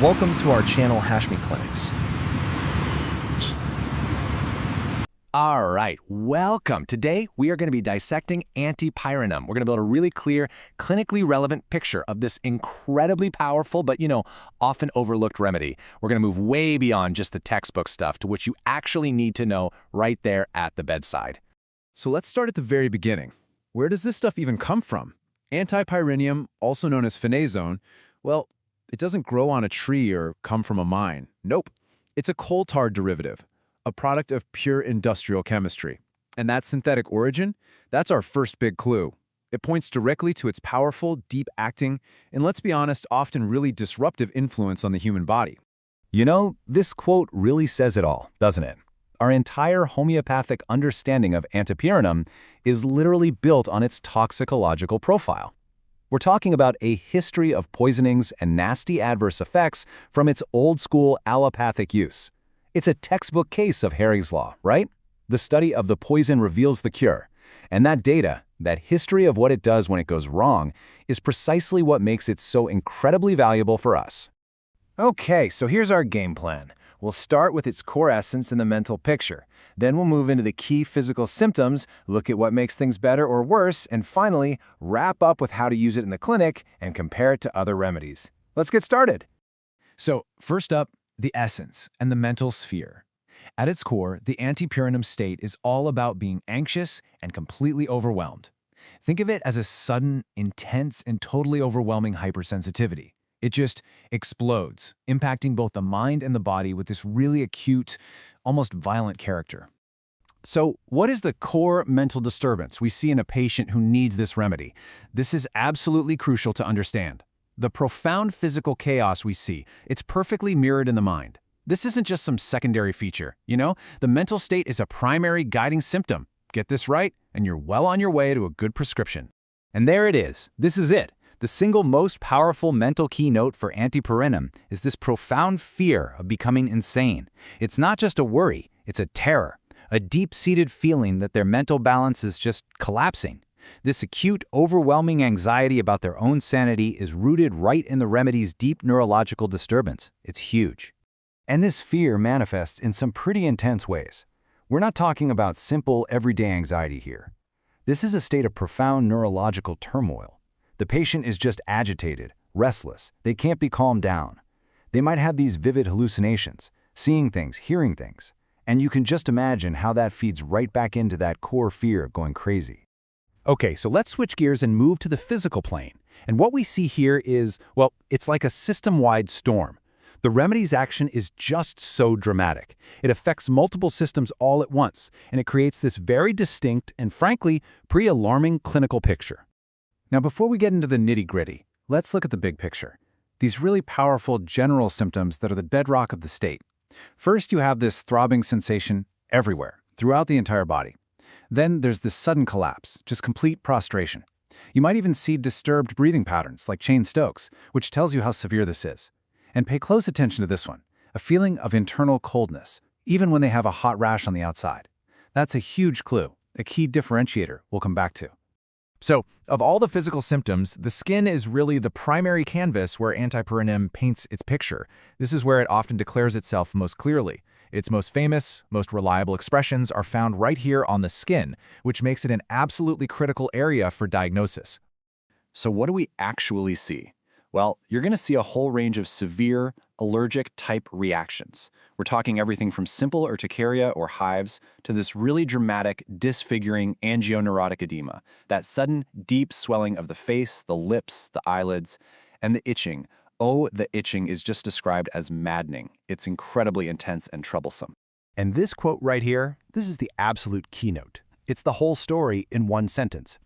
Welcome to our channel, Hashmi Clinics. All right, welcome. Today, we are going to be dissecting Antipyrinum. We're going to build a really clear, clinically relevant picture of this incredibly powerful, but, often overlooked remedy. We're going to move way beyond just the textbook stuff to which you actually need to know right there at the bedside. So let's start at the very beginning. Where does this stuff even come from? Antipyrinium, also known as phenazone, well, it doesn't grow on a tree or come from a mine. Nope. It's a coal tar derivative, a product of pure industrial chemistry. And that synthetic origin, that's our first big clue. It points directly to its powerful, deep-acting, and let's be honest, often really disruptive influence on the human body. This quote really says it all, doesn't it? Our entire homeopathic understanding of Antipyrinum is literally built on its toxicological profile. We're talking about a history of poisonings and nasty adverse effects from its old-school allopathic use. It's a textbook case of Harry's Law, right? The study of the poison reveals the cure. And that data, that history of what it does when it goes wrong, is precisely what makes it so incredibly valuable for us. Okay, so here's our game plan. We'll start with its core essence in the mental picture. Then we'll move into the key physical symptoms, look at what makes things better or worse, and finally, wrap up with how to use it in the clinic and compare it to other remedies. Let's get started. So, first up, the essence and the mental sphere. At its core, the Antipyrinum state is all about being anxious and completely overwhelmed. Think of it as a sudden, intense, and totally overwhelming hypersensitivity. It just explodes, impacting both the mind and the body with this really acute, almost violent character. So, what is the core mental disturbance we see in a patient who needs this remedy? This is absolutely crucial to understand. The profound physical chaos we see, it's perfectly mirrored in the mind. This isn't just some secondary feature, The mental state is a primary guiding symptom. Get this right, and you're well on your way to a good prescription. And there it is. This is it. The single most powerful mental keynote for Antipyrinum is this profound fear of becoming insane. It's not just a worry, it's a terror, a deep-seated feeling that their mental balance is just collapsing. This acute, overwhelming anxiety about their own sanity is rooted right in the remedy's deep neurological disturbance. It's huge. And this fear manifests in some pretty intense ways. We're not talking about simple, everyday anxiety here. This is a state of profound neurological turmoil. The patient is just agitated, restless. They can't be calmed down. They might have these vivid hallucinations, seeing things, hearing things. And you can just imagine how that feeds right back into that core fear of going crazy. Okay, so let's switch gears and move to the physical plane. And what we see here is, well, it's like a system-wide storm. The remedy's action is just so dramatic. It affects multiple systems all at once, and it creates this very distinct and, frankly, pretty alarming clinical picture. Now, before we get into the nitty-gritty, let's look at the big picture. These really powerful general symptoms that are the bedrock of the state. First, you have this throbbing sensation everywhere, throughout the entire body. Then there's this sudden collapse, just complete prostration. You might even see disturbed breathing patterns like Cheyne-Stokes, which tells you how severe this is. And pay close attention to this one, a feeling of internal coldness, even when they have a hot rash on the outside. That's a huge clue, a key differentiator we'll come back to. So, of all the physical symptoms, the skin is really the primary canvas where Antipyrinum paints its picture. This is where it often declares itself most clearly. Its most famous, most reliable expressions are found right here on the skin, which makes it an absolutely critical area for diagnosis. So what do we actually see? Well, you're going to see a whole range of severe, allergic-type reactions. We're talking everything from simple urticaria or hives to this really dramatic, disfiguring angioneurotic edema, that sudden, deep swelling of the face, the lips, the eyelids, and the itching. Oh, the itching is just described as maddening. It's incredibly intense and troublesome. And this quote right here, this is the absolute keynote. It's the whole story in one sentence.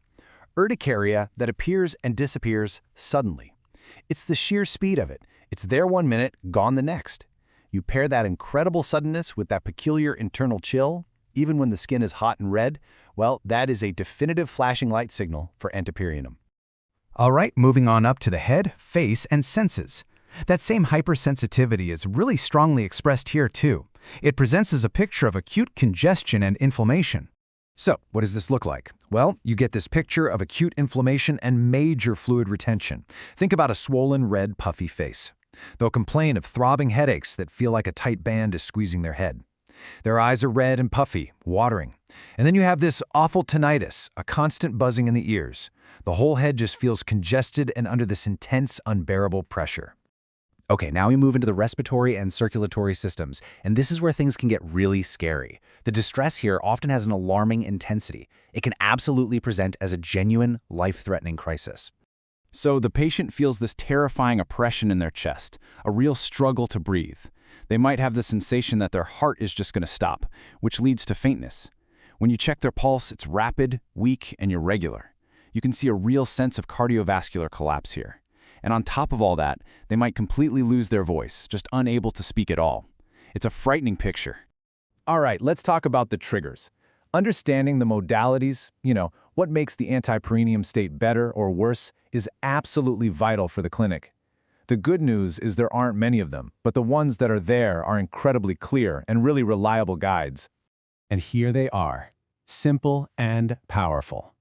Urticaria that appears and disappears suddenly. It's the sheer speed of it. It's there 1 minute, gone the next. You pair that incredible suddenness with that peculiar internal chill, even when the skin is hot and red, well, that is a definitive flashing light signal for Antipyrinum. All right, moving on up to the head, face, and senses. That same hypersensitivity is really strongly expressed here too. It presents as a picture of acute congestion and inflammation. So, what does this look like? Well, you get this picture of acute inflammation and major fluid retention. Think about a swollen, red, puffy face. They'll complain of throbbing headaches that feel like a tight band is squeezing their head. Their eyes are red and puffy, watering. And then you have this awful tinnitus, a constant buzzing in the ears. The whole head just feels congested and under this intense, unbearable pressure. Okay, now we move into the respiratory and circulatory systems, and this is where things can get really scary. The distress here often has an alarming intensity. It can absolutely present as a genuine, life-threatening crisis. So the patient feels this terrifying oppression in their chest, a real struggle to breathe. They might have the sensation that their heart is just going to stop, which leads to faintness. When you check their pulse, it's rapid, weak, and irregular. You can see a real sense of cardiovascular collapse here. And on top of all that, they might completely lose their voice, just unable to speak at all. It's a frightening picture. All right, let's talk about the triggers. Understanding the modalities, what makes the antipyrinum state better or worse, is absolutely vital for the clinic. The good news is there aren't many of them, but the ones that are there are incredibly clear and really reliable guides. And here they are, simple and powerful.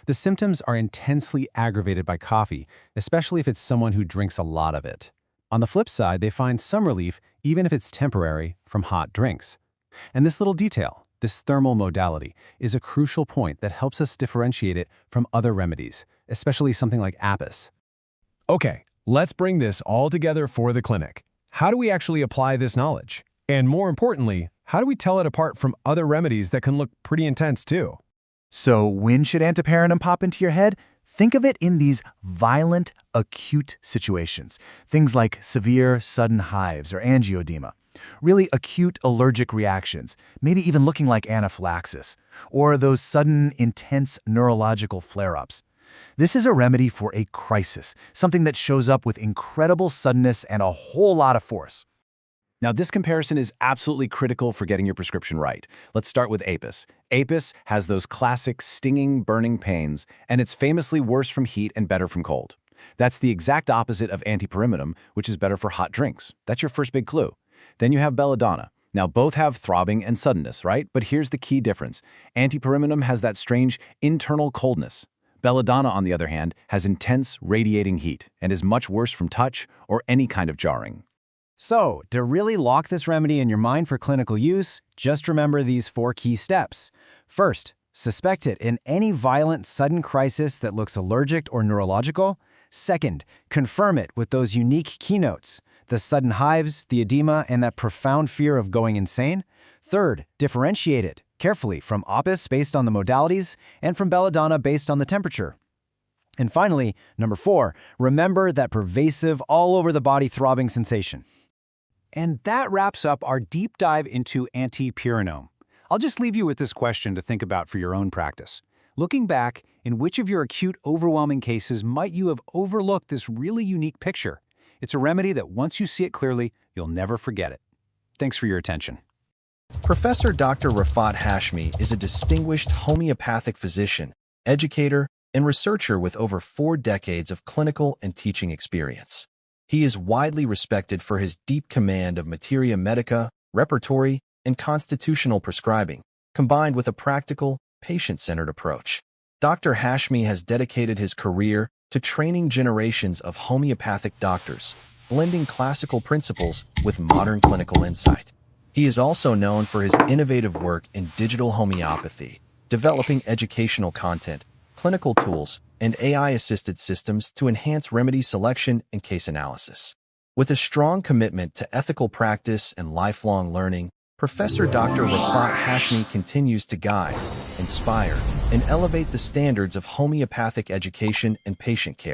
The symptoms are intensely aggravated by coffee, especially if it's someone who drinks a lot of it. On the flip side, they find some relief, even if it's temporary, from hot drinks. And this little detail, this thermal modality, is a crucial point that helps us differentiate it from other remedies, especially something like apis. Okay, let's bring this all together for the clinic. How do we actually apply this knowledge? And more importantly, how do we tell it apart from other remedies that can look pretty intense too? So when should antipyrinum pop into your head? Think of it in these violent, acute situations. Things like severe, sudden hives or angioedema. Really acute allergic reactions, maybe even looking like anaphylaxis. Or those sudden, intense neurological flare-ups. This is a remedy for a crisis, something that shows up with incredible suddenness and a whole lot of force. Now, this comparison is absolutely critical for getting your prescription right. Let's start with apis. Apis has those classic stinging, burning pains, and it's famously worse from heat and better from cold. That's the exact opposite of antipyrinum, which is better for hot drinks. That's your first big clue. Then you have belladonna. Now, both have throbbing and suddenness, right? But here's the key difference. Antipyrinum has that strange internal coldness. Belladonna, on the other hand, has intense, radiating heat and is much worse from touch or any kind of jarring. So, to really lock this remedy in your mind for clinical use, just remember these 4 key steps. First, suspect it in any violent, sudden crisis that looks allergic or neurological. Second, confirm it with those unique keynotes, the sudden hives, the edema, and that profound fear of going insane. Third, differentiate it carefully from apis based on the modalities and from belladonna based on the temperature. And finally, number 4, remember that pervasive, all-over-the-body throbbing sensation. And that wraps up our deep dive into antipyrinum. I'll just leave you with this question to think about for your own practice. Looking back, in which of your acute, overwhelming cases might you have overlooked this really unique picture? It's a remedy that once you see it clearly, you'll never forget it. Thanks for your attention. Professor Dr. Rifat Hashmi is a distinguished homeopathic physician, educator, and researcher with over 4 decades of clinical and teaching experience. He is widely respected for his deep command of Materia Medica, repertory, and constitutional prescribing, combined with a practical, patient-centered approach. Dr. Hashmi has dedicated his career to training generations of homeopathic doctors, blending classical principles with modern clinical insight. He is also known for his innovative work in digital homeopathy, developing educational content, clinical tools, and AI-assisted systems to enhance remedy selection and case analysis. With a strong commitment to ethical practice and lifelong learning, Professor Dr. Rifat Hashmi continues to guide, inspire, and elevate the standards of homeopathic education and patient care.